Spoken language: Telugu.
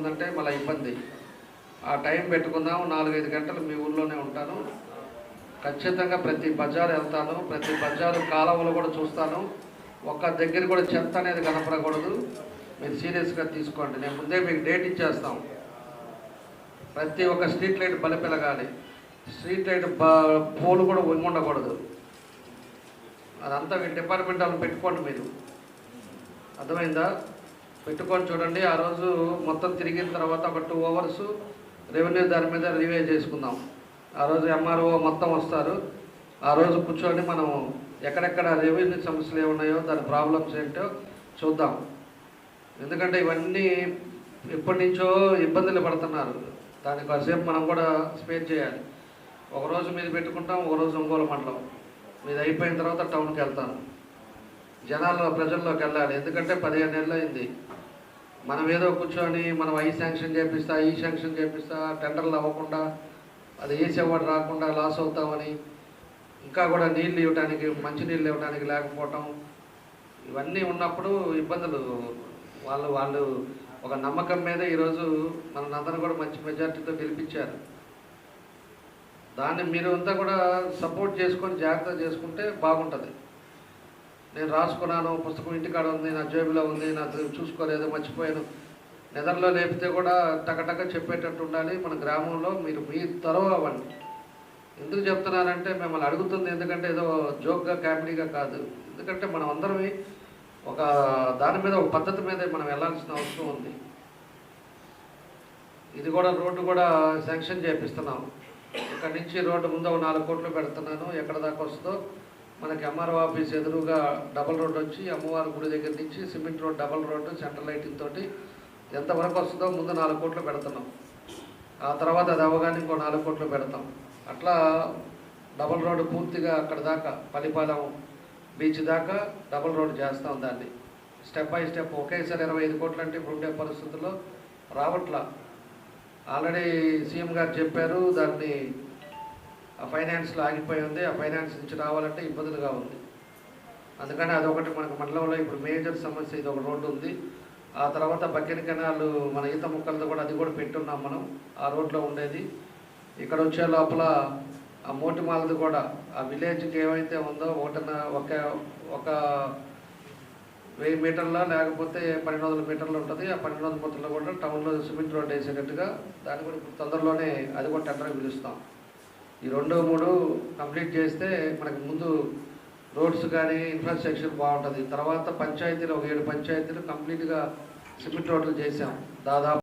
ఉందంటే మళ్ళీ ఇబ్బంది. ఆ టైం పెట్టుకుందాం, 4-5 గంటలు మీ ఊళ్ళోనే ఉంటాను. ఖచ్చితంగా ప్రతి బజారు వెళ్తాను, ప్రతి బజారు కాలువలు కూడా చూస్తాను. ఒక్క దగ్గర కూడా చెత్త అనేది కనపడకూడదు. మీరు సీరియస్గా తీసుకోండి. నేను ముందే మీకు డేట్ ఇచ్చేస్తాం. ప్రతి ఒక్క స్ట్రీట్ లైట్ బల్బ్ వెలగాలి, స్ట్రీట్ లైట్ పోలు కూడా ఉండకూడదు. అదంతా మీ డిపార్ట్మెంట్ వాళ్ళు పెట్టుకోండి. మీరు అర్థమైందా? పెట్టుకొని చూడండి. ఆ రోజు మొత్తం తిరిగిన తర్వాత ఒక 2 అవర్స్ రెవెన్యూ దాని మీద రివ్యూ చేసుకుందాం. ఆ రోజు ఎంఆర్ఓ మొత్తం వస్తారు. ఆ రోజు కూర్చొని మనం ఎక్కడెక్కడ రెవెన్యూ సమస్యలు ఏమున్నాయో దాని ప్రాబ్లమ్స్ ఏంటో చూద్దాం. ఎందుకంటే ఇవన్నీ ఎప్పటి నుంచో ఇబ్బందులు పడుతున్నారు. దానికి కాసేపు మనం కూడా స్పేర్ చేయాలి. ఒకరోజు మీద పెట్టుకుంటాం, ఒకరోజు ఒంగోలు మండలం మీద అయిపోయిన తర్వాత టౌన్కి వెళ్తాను. ప్రజల్లోకి వెళ్ళాలి. ఎందుకంటే 15 నెలలు అయింది. మనం ఏదో కూర్చొని మనం ఈ శాంక్షన్ చేపిస్తా టెండర్లు అవ్వకుండా, అది వేసేవాడు రాకుండా లాస్ అవుతామని, ఇంకా కూడా నీళ్ళు ఇవ్వడానికి, మంచినీళ్ళు ఇవ్వడానికి లేకపోవటం, ఇవన్నీ ఉన్నప్పుడు ఇబ్బందులు. వాళ్ళు ఒక నమ్మకం మీద ఈరోజు మనందరూ కూడా మంచి మెజార్టీతో గెలిపించారు. దాన్ని మీరు అంతా కూడా సపోర్ట్ చేసుకొని జాగ్రత్త చేసుకుంటే బాగుంటుంది. నేను రాసుకున్నాను, పుస్తకం ఇంటికాడ ఉంది, నా జేబులో ఉంది, నాకు చూసుకోలేదు, మర్చిపోయాను, నిద్రలో లేపితే కూడా టకటక చెప్పేటట్టు ఉండాలి. మన గ్రామంలో మీరు మీ తరవ అవ్వండి. ఎందుకు చెప్తున్నానంటే మిమ్మల్ని అడుగుతుంది ఎందుకంటే ఏదో జోక్గా కామెడీగా కాదు. ఎందుకంటే మనం అందరం ఒక దాని మీద ఒక పద్ధతి మీద మనం వెళ్ళాల్సిన అవసరం ఉంది. ఇది కూడా రోడ్డు కూడా శాంక్షన్ చేపిస్తున్నాం. ఇక్కడ నుంచి రోడ్డు ముందు 4 కోట్లు పెడుతున్నాను. ఎక్కడ దాకా వస్తుందో మనకి ఎంఆర్ఓ ఆఫీస్ ఎదురుగా డబల్ రోడ్డు వచ్చి అమ్మవారి గుడి దగ్గర నుంచి cement road, double road, central lighting తోటి ఎంతవరకు వస్తుందో ముందు 4 కోట్లు పెడుతున్నాం. ఆ తర్వాత అది అవగానే ఇంకో 4 కోట్లు పెడతాం. అట్లా డబల్ రోడ్డు పూర్తిగా అక్కడ దాకా పల్లిపాలెం బీచ్ దాకా డబల్ రోడ్డు చేస్తాం. దాన్ని స్టెప్ బై స్టెప్ ఒకేసారి 25 కోట్లు అంటే ఇప్పుడు ఉండే పరిస్థితుల్లో రావట్లా. ఆల్రెడీ సీఎం గారు చెప్పారు, దాన్ని ఆ ఫైనాన్స్లో ఆగిపోయి ఉంది. ఆ ఫైనాన్స్ నుంచి రావాలంటే ఇబ్బందులుగా ఉంది. అందుకని అదొకటి మనకు మండలంలో ఇప్పుడు మేజర్ సమస్య. ఇది ఒక రోడ్డు ఉంది. ఆ తర్వాత బక్కెన కెనాల్ మన ఈత ముక్కలతో కూడా అది కూడా పెట్టున్నాం మనం. ఆ రోడ్లో ఉండేది ఇక్కడ వచ్చే లోపల ఆ మోటిమాలది కూడా ఆ విలేజ్కి ఏమైతే ఉందో ఒక 1000 మీటర్ల లేకపోతే 1200 మీటర్లు ఉంటుంది. ఆ 1200 మీటర్లు కూడా టౌన్లో సిమెంట్ రోడ్ వేసేటట్టుగా దాన్ని కూడా ఇప్పుడు తొందరలోనే అది కూడా టెండర్ పిలుస్తాం. ఈ 2, 3 కంప్లీట్ చేస్తే మనకి ముందు రోడ్స్ కానీ ఇన్ఫ్రాస్ట్రక్చర్ బాగుంటుంది. తర్వాత పంచాయతీలు ఒక 7 పంచాయతీలు కంప్లీట్గా సిమెంట్ రోడ్లు చేసాం దాదాపు.